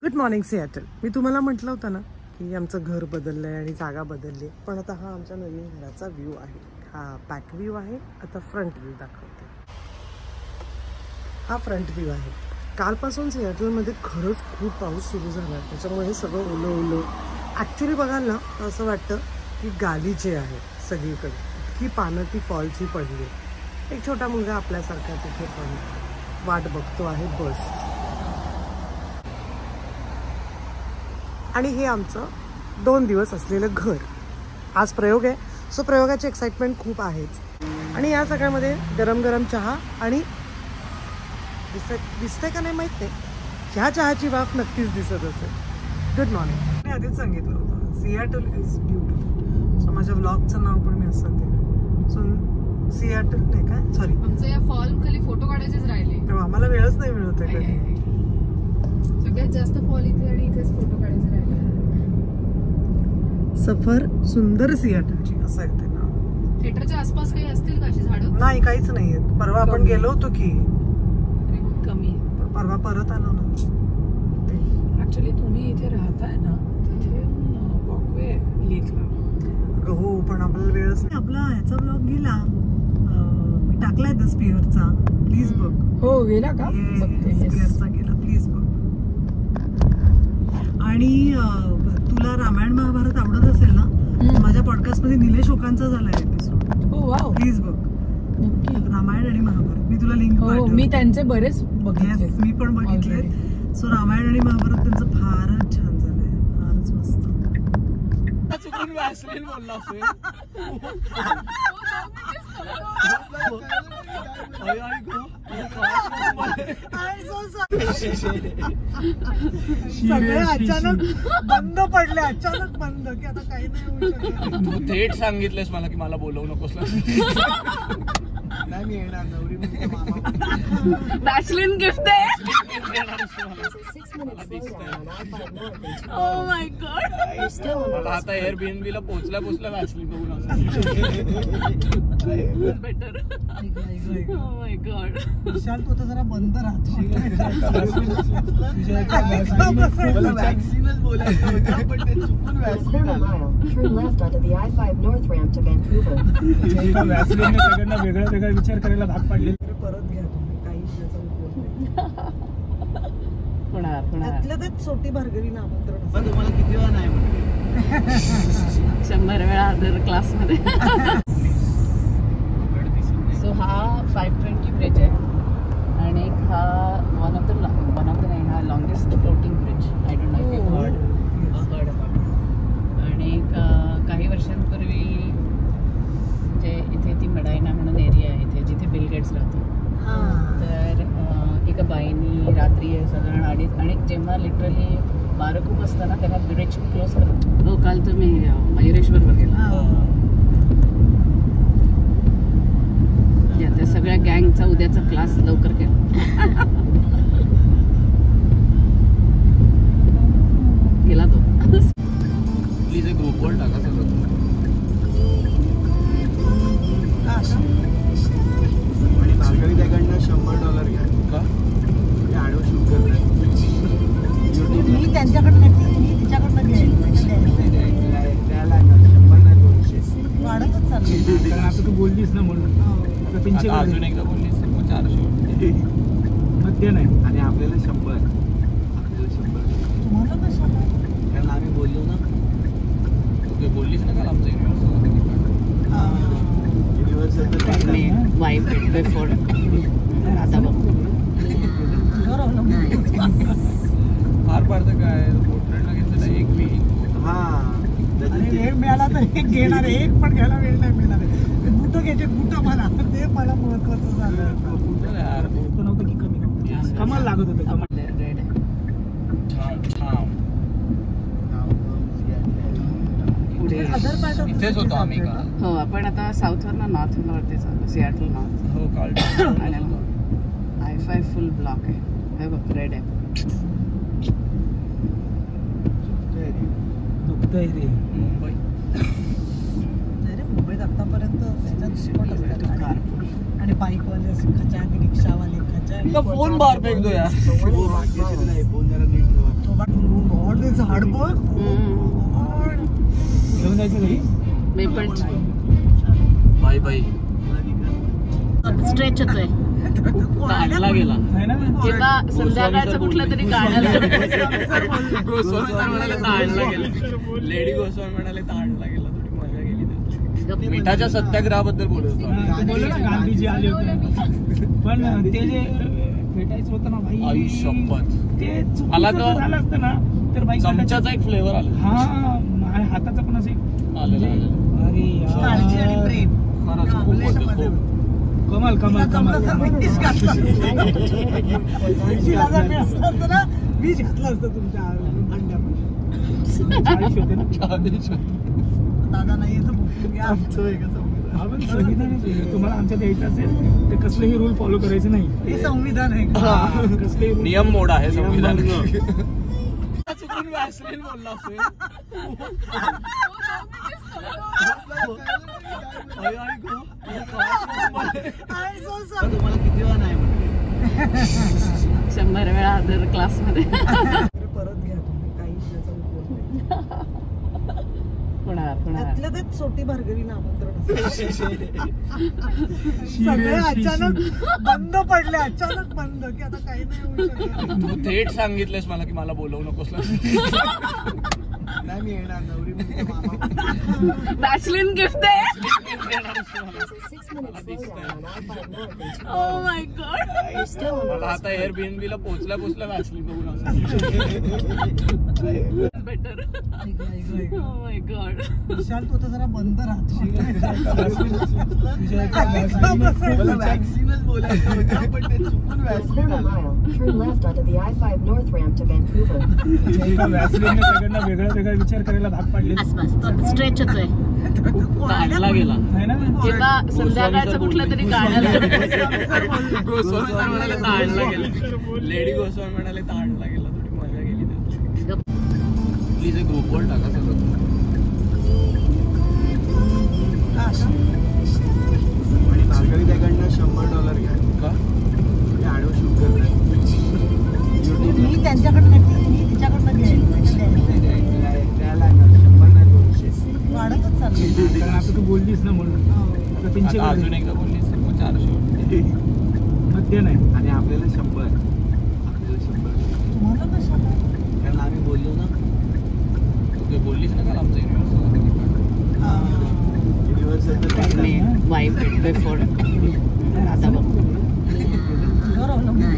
Good morning Seattle. मी तुम्हाला म्हटलं होतं ना की आमचं घर बदललंय आणि जागा बदलली, पण आता हा आमच्या नवीन घराचा व्ह्यू आहे. हा बॅक व्ह्यू आहे. आता फ्रंट व्ह्यू दाखवते. हा फ्रंट व्ह्यू आहे. कालपासून सिएटलमध्ये खरंच खूप पाऊस सुरू झाला, त्याच्यामुळे हे सगळं ओलं ओलं. ॲक्च्युली बघाल ना असं वाटतं की गालीचे आहे सगळीकडे, इतकी पानं ती फॉलची पडली. एक छोटा मुलगा आपल्यासारखा तिथे पण वाट बघतो आहे बस. आणि हे आमचं 2 दिवस असलेलं घर. आज प्रयोग आहे, सो प्रयोगाची एक्साइटमेंट खूप आहेच. आणि या सगळ्यामध्ये गरम गरम चहा आणि दिसतंय का नाही माहीत नाही, ह्या चहाची वाफ नक्कीच दिसत असेल. Good morning. मी आधीच सांगितलं होतं सिएटल इज ब्युटिफुल. सो माझ्या व्लॉगचं नाव पण मी असं दिलं. सो सिएटल नाही काय, सॉरी, आमचं या फॉल खाली फोटो काढायचेच राहिले. आम्हाला वेळच नाही मिळत आहे कधी. सगळ्यात जास्त फॉल इथे आणि इथेच फोटो काढायचे राहिले. सफर सुंदर सिएटलची असं आहे ते नाव. थिएटरच्या आसपास काही असतील का अशी झाडं? नाही, काहीच नाहीये. परवा आपण गेलो होतो की कमी. परवा परत आलो ना. ऍक्च्युली तुम्ही इथे राहताय ना, तिथे वॉकवे लिहितला. हो, पण आपल्याला वेळच नाही. आपला ह्याचा ब्लॉग गेला, मी टाकलाय द स्पिअरचा, प्लीज बघ. हो गेला का? स्पिअरचा गेला, प्लीज बघ. आणि तुला रामायण महाभारत आवडत असेल ना, माझ्या पॉडकास्ट मध्ये निलेश ओकांचा झालाय एपिसोड. हो वाव, प्लीज बघ. नक्की. रामायण आणि महाभारत मी तुला लिंक हो, मी त्यांचे बरेच बघितले. मी पण बघितले. सो रामायण आणि महाभारत त्यांचं फारच छान झालंय, फारच मस्त. चुकून वॅसलीन बोलला असेल. सगळे अचानक बंद पडले, अचानक बंद की आता काही नाही होऊ शकत. तू थेट सांगितलंस मला की मला बोलवू नकोस. नाही, मी येणार. नवरी वॅसलीन गिफ्ट आहे. Oh my God. मला आता एअरबीएनबी ला पोहोचल्या वॅसलीन बघून बेटर. Oh my God. विशाल, तू आता जरा बंद राहतो. वॅक्सिनच बोलायचं होतं, पण ते चुकून वॅक्सिन आलं. वॅक्सिनने सगळ्यांना वेगळा वेगळा विचार करायला भाग पाडले. परत घ्या तुम्ही, काही त्यातल्या त्यात छोटी भार्गवीनं आमंत्रण. पण तुम्हाला किती वेळा नाही म्हणते? 100 वेळा अदर क्लास मध्ये. सो हा 520 ब्रिज आहे आणि हा वन ऑफ द नाही, हा longest floating bridge. I don't know if you heard about. आणि काही वर्षांपूर्वी जे इथे ती मडायना म्हणून एरिया आहे इथे जिथे बिल गेट्स राहतो, तर एका बाईनी रात्री साधारण आणि जेव्हा लिटरली 12 खूप असताना तेव्हा ब्रिज क्लोज करतो. हो, काल तुम्ही मयुरेश्वरवर गेला. त्या सगळ्या गँगचा उद्याचा क्लास लवकर केला. गेला तो. प्लीज ग्रुपवर टाका सगळं. आणि भार्गवी त्याकडनं $100 घ्या का? आडवं शूट करणार. मी त्यांच्याकडनं मी तिच्याकडनं द्यायला 100 नाही 200 वाढतच चाललं. कारण आता तू बोललीस ना म्हणून आता 300 अजून एकदा बोललीस मग 400 मध्य नाही. आणि आपल्याला 100 तुम्हाला कसं, कारण आम्ही बोललो ना, तू बोललीस ना काल आमचं युनिव्हर्सल वाईफ बिफोर. आता बघ फार पडतं काय. पोर्ट्रेटला घेतलेला एक मी वेळ मिळाला तर एक घेणार, एक पण घ्यायला वेळ नाही मिळणार. कुठं घ्यायचे, कुठं मला ते मला महत्वाचं झालं. कुठं यार होतं नव्हतं की कमी कमाल लागत होतं. कमाल इथेच होतो आम्ही का? हो, आपण आता साऊथवरनं नॉर्थवरती चाललो. Seattle north. हो, काल आणि I-5 फुल ब्लॉक आहे. हे बघ, रेड आहे. दुखतंय रे मुंबई. मुंबईत आतापर्यंत आणि बाईकवाले खचा, रिक्षावाले खचा. फोन बाहेर फेक दो यार. फोन जरा नीट ठेवा. गॉड ते झाड बघ. घेऊन जायचं घरी. Maple bye bye. स्ट्रेच होतोय. ताणला गेला. आहे ना किंवा संध्याकाळचं कुठलं तरी गाणं गोस्वामी सर म्हणाले ताणला गेला. लेडी गोस्वामी म्हणाले ताणला गेला. थोडी मजा गेली त्याची. मिठाच्या सत्याग्रहाबद्दल बोलत होतो. ते बोललो ना गांधीजी आले होते पण ते जे भेटायचं होतं ना भाई आई शपथ. ते मला चुकीचं तर झालं असतं ना तर बाई चमच्याचा एक फ्लेवर आला. हा आणि हाताचा पण असं आलेला अरे काळजी आणि प्रेम. खरंच खूप होतं खूप. कमाल कमाल कमाल मीच घातलं असतं तुमच्या अंड्यामध्ये. दादा नाही येतं आमचं आहे का संविधान. आपण संविधानच आहे. तुम्हाला आमच्यात यायचं असेल तर कसलेही रूल फॉलो करायचे नाही. हे संविधान आहे का? कसलेही rule- नियम मोड आहे संविधान. चुकून वॅसलीन बोलला असेल. तुम्हाला किती वेळा नाही 100 वेळा अदर क्लासमध्ये परत घ्या तुम्ही काही त्याचा उपयोग नाही. त्यातल्या त्यात छोटी भार्गवीला आमंत्रण सगळे अचानक बंद पडले. अचानक बंद की आता काही नाही होऊ शकत. तू थेट सांगितलंस मला की मला बोलवू नकोस. नाही मी येणार. नवरी म्हणजे मामा. वॅसलिन गिफ्ट आहे. Oh my God. मला आता एअरबीएनबी ला पोहोचल्या वॅसलीन बघून असं. बेटर. Oh my God. विशाल तू आता जरा बंद राहतो. वॅक्सिनच बोलायचं होतं पण ते चुकून वॅक्सिन आलं. Turn left onto the I-5 North ramp to Vancouver. व्हॅसलीनने सगळ्यांना वेगळा वेगळा विचार करायला भाग पाडले. स्ट्रेच होतोय. ताणला गेला. आहे ना किंवा संध्याकाळचं कुठलं तरी गाणं गोस्वामी सर म्हणाले ताणला गेला. लेडी गोस्वामी म्हणाले ताणला गेला. थोडी मजा गेली त्याची. प्लीज ग्रुपवर टाका सगळं. आणि भार्गवी त्याकडनं $100 घ्या. का? ते आडवं शूट करतात. मी त्यांच्याकडनं मी तिच्याकडनं घ्यायचं. द्यायला लागणार 100 नाही 200. वाढतच चाललं. कारण आता तू बोललीस ना म्हणून आता तीनशे आता अजून एकदा बोललीस तर मग 400. मध्य नाही आणि आपल्याला 100. आपल्याला 100. तुम्हाला कशाला? कारण आम्ही बोललो ना तू बोललीस ना काल आमचं युनिव्हर्सल तर काही नाही. Wife before. आता बघ. तुझ्यावर अवलंबून.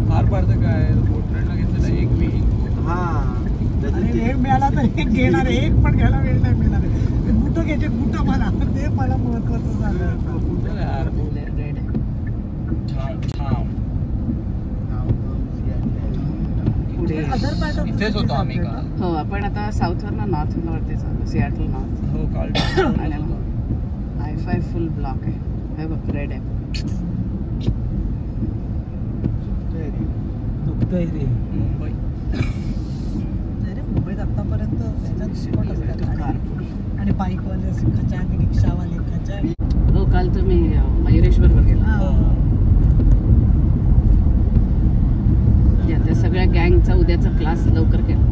फार पडतं काय पोर्ट्रेटला घेतलेलं एक मी. हा अरे वेळ मिळाला तर एक घेणार आहे. एक पण घ्यायला वेळ नाही मिळणार आहे. कुठं घ्यायचे कुठं मला ते मला महत्वाचं झालं. कुठं यार रेड आहे. छान. पुढे अदर पार्ट ऑफ इथेच होतो आम्ही का? हो आपण आता साऊथवरनं नॉर्थला वरती चाललो. Seattle north. हो काल आणि I-5 फुल ब्लॉक आहे. हे बघ रेड आहे. दुखतंय रे मुंबई. अरे मुंबईत आतापर्यंत त्याच्यात स्पॉट असतात. कार. आणि बाईकवाले असे खचा आणि रिक्षावाले खचा. हो काल तुम्ही मयुरेश्वरवर गेला. या त्या सगळ्या गँगचा उद्याचा क्लास लवकर केला.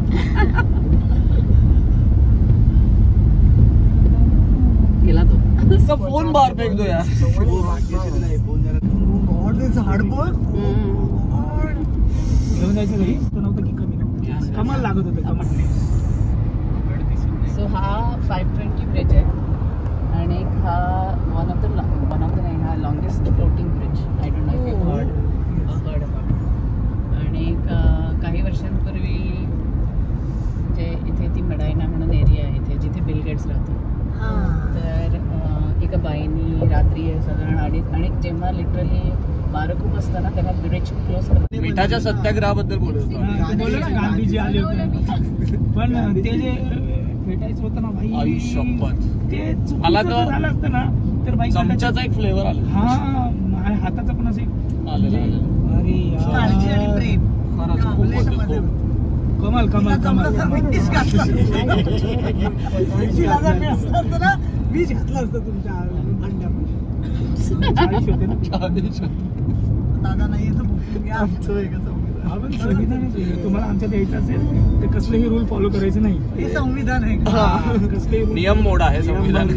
गेला तो. उसका फोन बाहर फेंक दो यार. गॉड ते झाड बघ. घेऊन जायचं घरी तर नव्हतं की कमी कमाल लागत होतं कमाल. सो हा 520 ब्रिज आहे आणि एक हा वन ऑफ द नाही हा longest floating bridge. I don't know if you heard about. आणि एक काही वर्षांपूर्वी म्हणजे इथे ती मडायना म्हणून एरिया आहे इथे जिथे बिल गेट्स राहतो. तर एका बाईनी रात्री साधारण आणि जेव्हा लिटरली वारं खूप असताना तेव्हा ब्रिज क्लोज करतात. मिठाच्या सत्याग्रहाबद्दल बोलत होतो. ते बोललो ना गांधीजी आले होते पण ते जे भेटायचं होतं ना भाई आई शपथ. ते मला चुकीचं तर झालं असतं ना तर बाई चमच्याचा एक फ्लेवर आला. हा आणि हाताचा पण असं आलेला. अरे काळजी आणि प्रेम. खरंच खूप होतं खूप. कमाल कमाल कमाल मीच घातलं असतं तुमच्या अंड्यामध्ये. चाळीस होते ना दादा नाही येतं. आमचं आहे का संविधान. आपण संविधानच आहे. तुम्हाला आमच्यात यायचं असेल तर कसलेही रूल फॉलो करायचे नाही. हे संविधान आहे. कसलेही नियम मोड आहे संविधान.